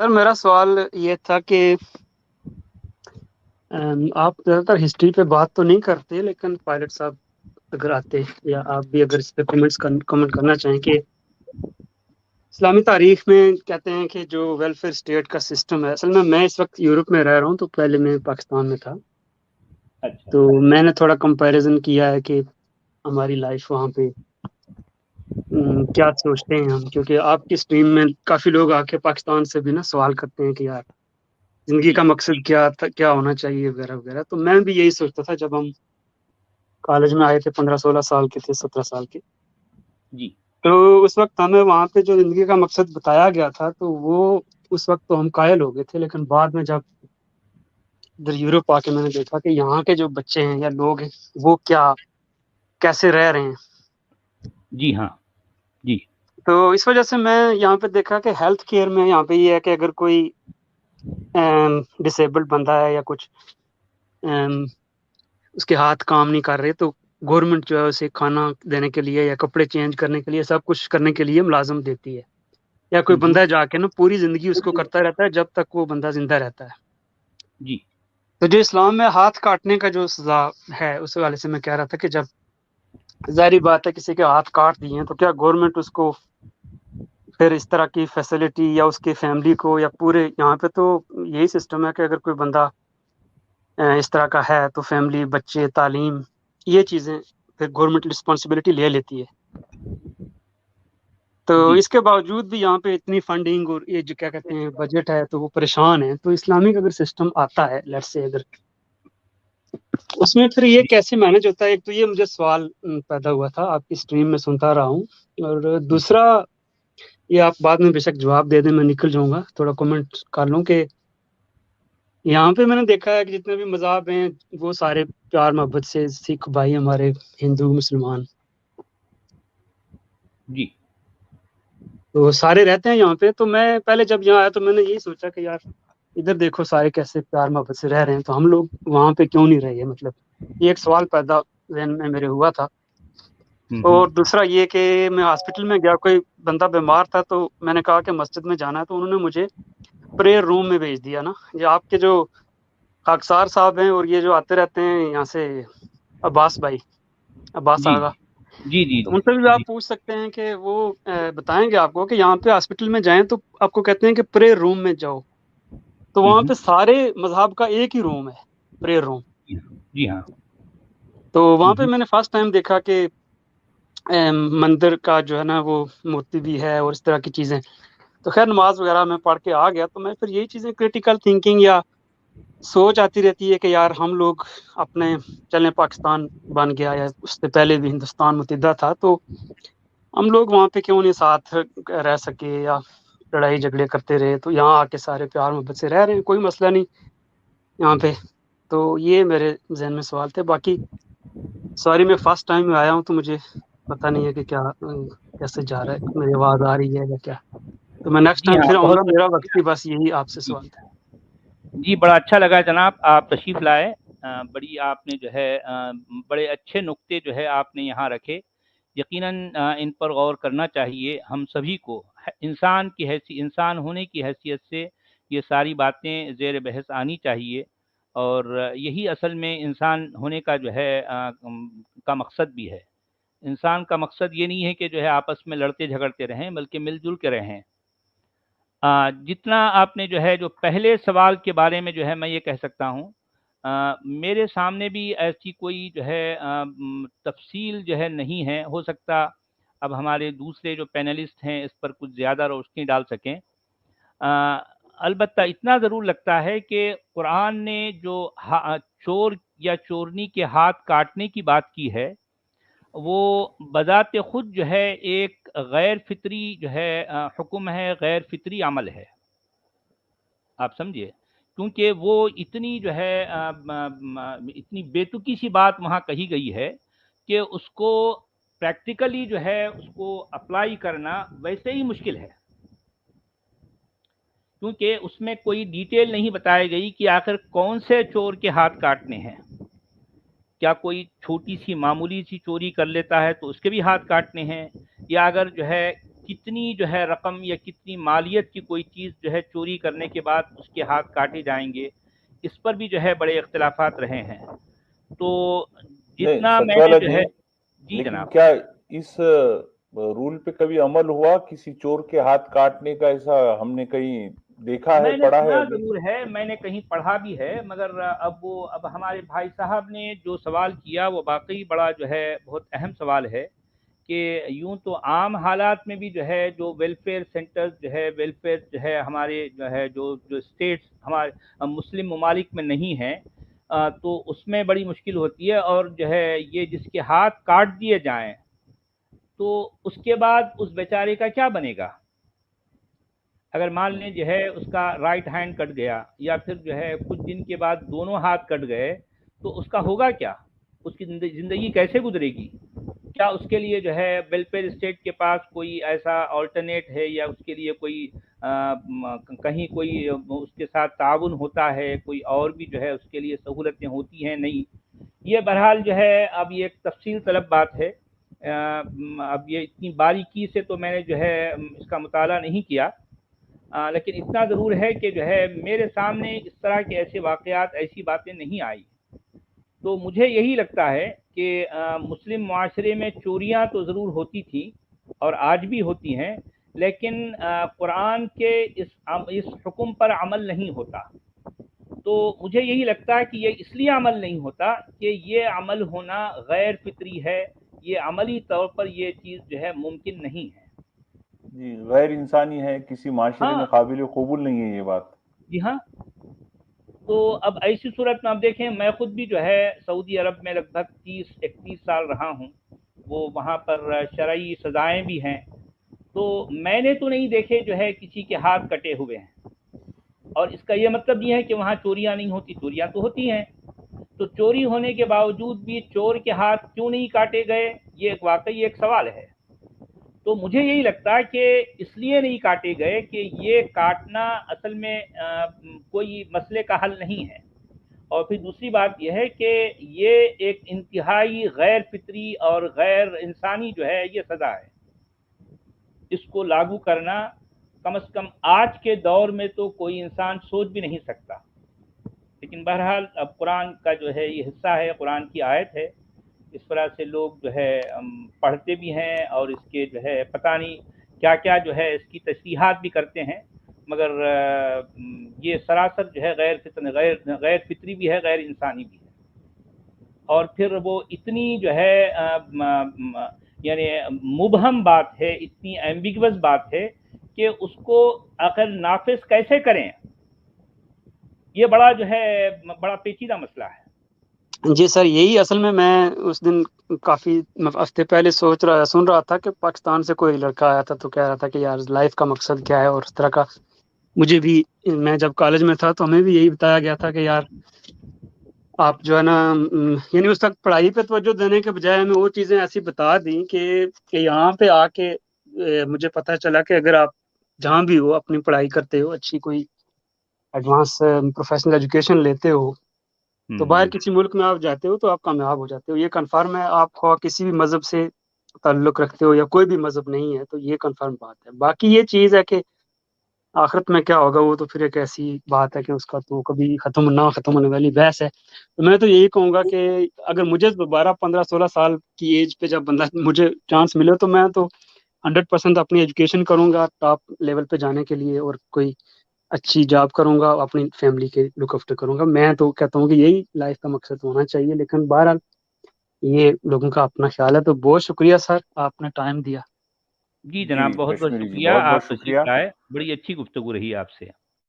سر میرا سوال یہ تھا کہ آپ زیادہ تر ہسٹری پہ بات تو نہیں کرتے، لیکن پائلٹ صاحب اگر آتے یا آپ بھی اگر اس پہ کمنٹ کرنا چاہیں کہ اسلامی تاریخ میں کہتے ہیں کہ جو ویلفیئر اسٹیٹ کا سسٹم ہے، اصل میں اس وقت یورپ میں رہ رہا ہوں، تو پہلے میں پاکستان میں تھا، اچھا تو میں نے تھوڑا کمپیریزن کیا ہے کہ ہماری لائف وہاں پہ کیا سوچتے ہیں ہم، کیونکہ آپ کی اسٹریم میں کافی لوگ آ کے پاکستان سے بھی نا سوال کرتے ہیں کہ یار زندگی جی کا مقصد کیا تھا، کیا ہونا چاہیے وغیرہ وغیرہ. تو میں بھی یہی سوچتا تھا جب ہم کالج میں آئے تھے، 15-16 سال کے تھے، 17 سال کے. جی تو اس وقت ہمیں وہاں پہ جو زندگی کا مقصد بتایا گیا تھا، تو وہ اس وقت تو ہم قائل ہو گئے تھے، لیکن بعد میں جب ادھر یورپ آ کے میں نے دیکھا کہ یہاں کے جو بچے ہیں یا لوگ ہیں وہ کیسے رہ رہے ہیں. جی ہاں جی تو اس وجہ سے میں یہاں پہ دیکھا کہ ہیلتھ کیئر میں یہاں پہ یہ ہے کہ اگر کوئی ڈسیبلڈ بندہ ہے یا کچھ اس کے ہاتھ کام نہیں کر رہے، تو گورنمنٹ جو ہے اسے کھانا دینے کے لیے یا کپڑے چینج کرنے کے لیے، سب کچھ کرنے کے لیے ملازم دیتی ہے. یا کوئی ہوں بندہ جا کے نا پوری زندگی اس کو کرتا رہتا ہے جب تک وہ بندہ زندہ رہتا ہے. جی تو جو اسلام میں ہاتھ کاٹنے کا جو سزا ہے، اس حوالے سے میں کہہ رہا تھا کہ جب ظاہری بات ہے کسی کے ہاتھ کاٹ دیے ہیں، تو کیا گورنمنٹ اس کو پھر اس طرح کی فیسلٹی یا اس کی فیملی کو یا پورے یہاں پہ تو یہی سسٹم ہے کہ اگر کوئی بندہ اس طرح کا ہے تو فیملی، بچے، تعلیم، یہ چیزیں پھر گورنمنٹ رسپانسبلٹی لے لیتی ہے. تو جی اس کے باوجود بھی یہاں پہ اتنی فنڈنگ اور یہ جو کیا کہتے ہیں بجٹ ہے، تو وہ پریشان ہے. تو اسلامک اگر سسٹم آتا ہے لیٹس سے، اگر اس میں پھر یہ کیسے مینج ہوتا ہے، ایک تو یہ مجھے سوال پیدا ہوا تھا، آپ کی اسٹریم میں سنتا رہا ہوں. اور دوسرا یہ آپ بعد میں بے شک جواب دے دیں، میں نکل جاؤں گا، تھوڑا کمنٹ کر لوں کہ یہاں پہ میں نے دیکھا ہے کہ جتنے بھی مذہب ہیں وہ سارے پیار محبت سے، سکھ بھائی ہمارے، ہندو، مسلمان، جی تو سارے رہتے ہیں یہاں پہ. تو میں پہلے جب یہاں آیا تو میں نے یہی سوچا کہ یار ادھر دیکھو سارے کیسے پیار محبت سے رہ رہے ہیں، تو ہم لوگ وہاں پہ کیوں نہیں رہے. مطلب یہ ایک سوال پیدا ذہن میں میرے ہوا تھا. ہوں اور دوسرا یہ کہ میں ہاسپٹل میں گیا، کوئی بندہ بیمار تھا، تو میں نے کہا کہ مسجد میں جانا ہے، تو انہوں نے مجھے پریئر روم میں بھیج دیا نا. یہ آپ کے جو خاکسار صاحب ہیں اور یہ جو آتے رہتے ہیں یہاں سے، عباس بھائی، عباس جی آغا، جی جی تو جی ان سے بھی جی آپ پوچھ سکتے ہیں کہ وہ بتائیں گے آپ کو کہ یہاں پہ ہاسپٹل میں جائیں تو آپ کو کہتے ہیں کہ پریئر روم میں جاؤ، تو وہاں پہ سارے مذہب کا ایک ہی روم ہے، پریئر روم. جی ہاں تو وہاں پہ میں نے فرسٹ ٹائم دیکھا کہ مندر کا جو ہے نا وہ مورتی بھی ہے اور اس طرح کی چیزیں. تو خیر نماز وغیرہ میں پڑھ کے آ گیا، تو میں پھر یہی چیزیں کریٹیکل تھنکنگ یا سوچ آتی رہتی ہے کہ یار ہم لوگ اپنے چلیں پاکستان بن گیا یا اس سے پہلے بھی ہندوستان متحدہ تھا، تو ہم لوگ وہاں پہ کیوں نہیں ساتھ رہ سکے یا لڑائی جھگڑے کرتے رہے. تو یہاں آ کے سارے پیار محبت سے رہ رہے ہیں، کوئی مسئلہ نہیں یہاں پہ. تو یہ میرے ذہن میں سوال تھے. باقی سوری میں فرسٹ ٹائم آیا ہوں، تو مجھے پتہ نہیں ہے کہ کیا کیسے جا رہا ہے، میری آواز آ رہی ہے یا کیا. تو میں نیکسٹ جی ٹائم ہاں پھر آؤں بہت گا، میرا وقت ہی بس یہی آپ سے جی سوال تھا. جی بڑا اچھا لگا جناب، آپ تشریف لائے. بڑی آپ نے جو ہے بڑے اچھے نقطے جو ہے آپ نے یہاں رکھے. یقیناً ان پر غور کرنا چاہیے ہم سبھی کو. انسان ہونے کی حیثیت سے یہ ساری باتیں زیر بحث آنی چاہیے، اور یہی اصل میں انسان ہونے کا جو ہے کا مقصد بھی ہے. انسان کا مقصد یہ نہیں ہے کہ جو ہے آپس میں لڑتے جھگڑتے رہیں، بلکہ مل جل کے رہیں. جتنا آپ نے جو ہے جو پہلے سوال کے بارے میں جو ہے میں یہ کہہ سکتا ہوں، میرے سامنے بھی ایسی کوئی جو ہے تفصیل جو ہے نہیں ہے. ہو سکتا اب ہمارے دوسرے جو پینلسٹ ہیں اس پر کچھ زیادہ روشنی ڈال سکیں. البتہ اتنا ضرور لگتا ہے کہ قرآن نے جو چور یا چورنی کے ہاتھ کاٹنے کی بات کی ہے، وہ بذات خود جو ہے ایک غیر فطری جو ہے حکم ہے، غیر فطری عمل ہے. آپ سمجھیے، کیونکہ وہ اتنی جو ہے اتنی بےتکی سی بات وہاں کہی گئی ہے کہ اس کو پریکٹیکلی جو ہے اس کو اپلائی کرنا ویسے ہی مشکل ہے، کیونکہ اس میں کوئی ڈیٹیل نہیں بتائی گئی کہ آخر کون سے چور کے ہاتھ کاٹنے ہیں. کیا کوئی چھوٹی سی معمولی سی چوری کر لیتا ہے تو اس کے بھی ہاتھ کاٹنے ہیں، یا اگر جو ہے کتنی جو ہے رقم یا کتنی مالیت کی کوئی چیز جو ہے چوری کرنے کے بعد اس کے ہاتھ کاٹے جائیں گے، اس پر بھی جو ہے بڑے اختلافات رہے ہیں۔ تو نہیں جتنا سچ میں نے والا جو جی، ہے جی لیکن جناب، کیا اس رول پہ کبھی عمل ہوا؟ کسی چور کے ہاتھ کاٹنے کا ایسا ہم نے کہیں دیکھا ہے، میں نے پڑھا ہے سنا ابھی؟ ضرور ہے، میں نے کہیں پڑھا بھی ہے، مگر اب ہمارے بھائی صاحب نے جو سوال کیا وہ واقعی بڑا جو ہے بہت اہم سوال ہے، کہ یوں تو عام حالات میں بھی جو ہے جو ویلفیئر سینٹر جو ہے، ویلفیئر جو ہے ہمارے جو ہے جو اسٹیٹس ہمارے مسلم ممالک میں نہیں ہیں، تو اس میں بڑی مشکل ہوتی ہے، اور جو ہے یہ جس کے ہاتھ کاٹ دیے جائیں تو اس کے بعد اس بیچارے کا کیا بنے گا؟ اگر مان لیں جو ہے اس کا رائٹ ہینڈ کٹ گیا، یا پھر جو ہے کچھ دن کے بعد دونوں ہاتھ کٹ گئے، تو اس کا ہوگا کیا؟ اس کی زندگی کیسے گزرے گی؟ کیا اس کے لیے جو ہے ویلفیئر اسٹیٹ کے پاس کوئی ایسا آلٹرنیٹ ہے، یا اس کے لیے کوئی کہیں کوئی اس کے ساتھ تعاون ہوتا ہے، کوئی اور بھی جو ہے اس کے لیے سہولتیں ہوتی ہیں؟ نہیں، یہ بہرحال جو ہے اب یہ ایک تفصیل طلب بات ہے۔ اب یہ اتنی باریکی سے تو میں نے جو ہے اس کا مطالعہ نہیں کیا، لیکن اتنا ضرور ہے کہ جو ہے میرے سامنے اس طرح کے ایسے واقعات، ایسی باتیں نہیں آئی۔ تو مجھے یہی لگتا ہے کہ مسلم معاشرے میں چوریاں تو ضرور ہوتی تھیں اور آج بھی ہوتی ہیں، لیکن قرآن کے اس حکم پر عمل نہیں ہوتا۔ تو مجھے یہی لگتا ہے کہ یہ اس لیے عمل نہیں ہوتا کہ یہ عمل ہونا غیر فطری ہے، یہ عملی طور پر یہ چیز جو ہے ممکن نہیں ہے، جی غیر انسانی ہے، کسی معاشرے ہاں میں قابل قبول نہیں ہے یہ بات۔ جی ہاں۔ تو اب ایسی صورت میں آپ دیکھیں، میں خود بھی جو ہے سعودی عرب میں لگ بھگ 31 سال رہا ہوں، وہ وہاں پر شرعی سزائیں بھی ہیں، تو میں نے تو نہیں دیکھے جو ہے کسی کے ہاتھ کٹے ہوئے ہیں، اور اس کا یہ مطلب نہیں ہے کہ وہاں چوریاں نہیں ہوتی، چوریاں تو ہوتی ہیں۔ تو چوری ہونے کے باوجود بھی چور کے ہاتھ کیوں نہیں کاٹے گئے، یہ واقعی ایک سوال ہے۔ تو مجھے یہی لگتا ہے کہ اس لیے نہیں کاٹے گئے کہ یہ کاٹنا اصل میں کوئی مسئلے کا حل نہیں ہے، اور پھر دوسری بات یہ ہے کہ یہ ایک انتہائی غیر فطری اور غیر انسانی جو ہے یہ سزا ہے، اس کو لاگو کرنا کم از کم آج کے دور میں تو کوئی انسان سوچ بھی نہیں سکتا۔ لیکن بہرحال اب قرآن کا جو ہے یہ حصہ ہے، قرآن کی آیت ہے، اس طرح سے لوگ جو ہے پڑھتے بھی ہیں، اور اس کے جو ہے پتہ نہیں کیا کیا جو ہے اس کی تشریحات بھی کرتے ہیں، مگر یہ سراسر جو ہے غیر فطری بھی ہے، غیر انسانی بھی ہے۔ اور پھر وہ اتنی جو ہے یعنی مبہم بات ہے، اتنی ایمبیگوس بات ہے کہ اس کو آخر نافذ کیسے کریں، یہ بڑا جو ہے بڑا پیچیدہ مسئلہ ہے۔ جی سر، یہی اصل میں اس دن کافی ہفتے پہلے سن رہا تھا کہ پاکستان سے کوئی لڑکا آیا تھا تو کہہ رہا تھا کہ یار لائف کا مقصد کیا ہے، اور اس طرح کا مجھے بھی، میں جب کالج میں تھا تو ہمیں بھی یہی بتایا گیا تھا کہ یار آپ جو ہے نا یعنی اس وقت پڑھائی پہ توجہ دینے کے بجائے ہمیں وہ چیزیں ایسی بتا دیں کہ یہاں پہ آ کے مجھے پتہ چلا کہ اگر آپ جہاں بھی ہو اپنی پڑھائی کرتے ہو، اچھی کوئی ایڈوانس پروفیشنل ایجوکیشن لیتے ہو، تو باہر کسی ملک میں آپ جاتے ہو تو آپ کامیاب ہو جاتے ہو، یہ کنفرم ہے۔ آپ کو کسی بھی مذہب سے تعلق رکھتے ہو یا کوئی بھی مذہب نہیں ہے تو یہ کنفرم بات ہے۔ باقی یہ چیز ہے کہ آخرت میں کیا ہوگا وہ تو پھر ایک ایسی بات ہے کہ اس کا تو کبھی ختم ہونے والی بحث ہے۔ تو میں تو یہی کہوں گا کہ اگر مجھے دوبارہ 15-16 سال کی ایج پہ جب مجھے چانس ملے تو میں تو 100% اپنی ایجوکیشن کروں گا ٹاپ لیول پہ جانے کے لیے، اور کوئی اچھی جاب کروں گا، اپنی فیملی کے لک آفٹر کروں گا۔ میں تو کہتا ہوں کہ یہی لائف کا مقصد ہونا چاہیے، لیکن بہرحال یہ لوگوں کا اپنا خیال ہے۔ تو بہت شکریہ سر، آپ نے ٹائم دیا۔ جی جناب، بہت بہت کشمیری جی شکریہ، بہت بہت آپ شکریہ۔ تشریف لائے، بڑی اچھی گفتگو رہی آپ سے۔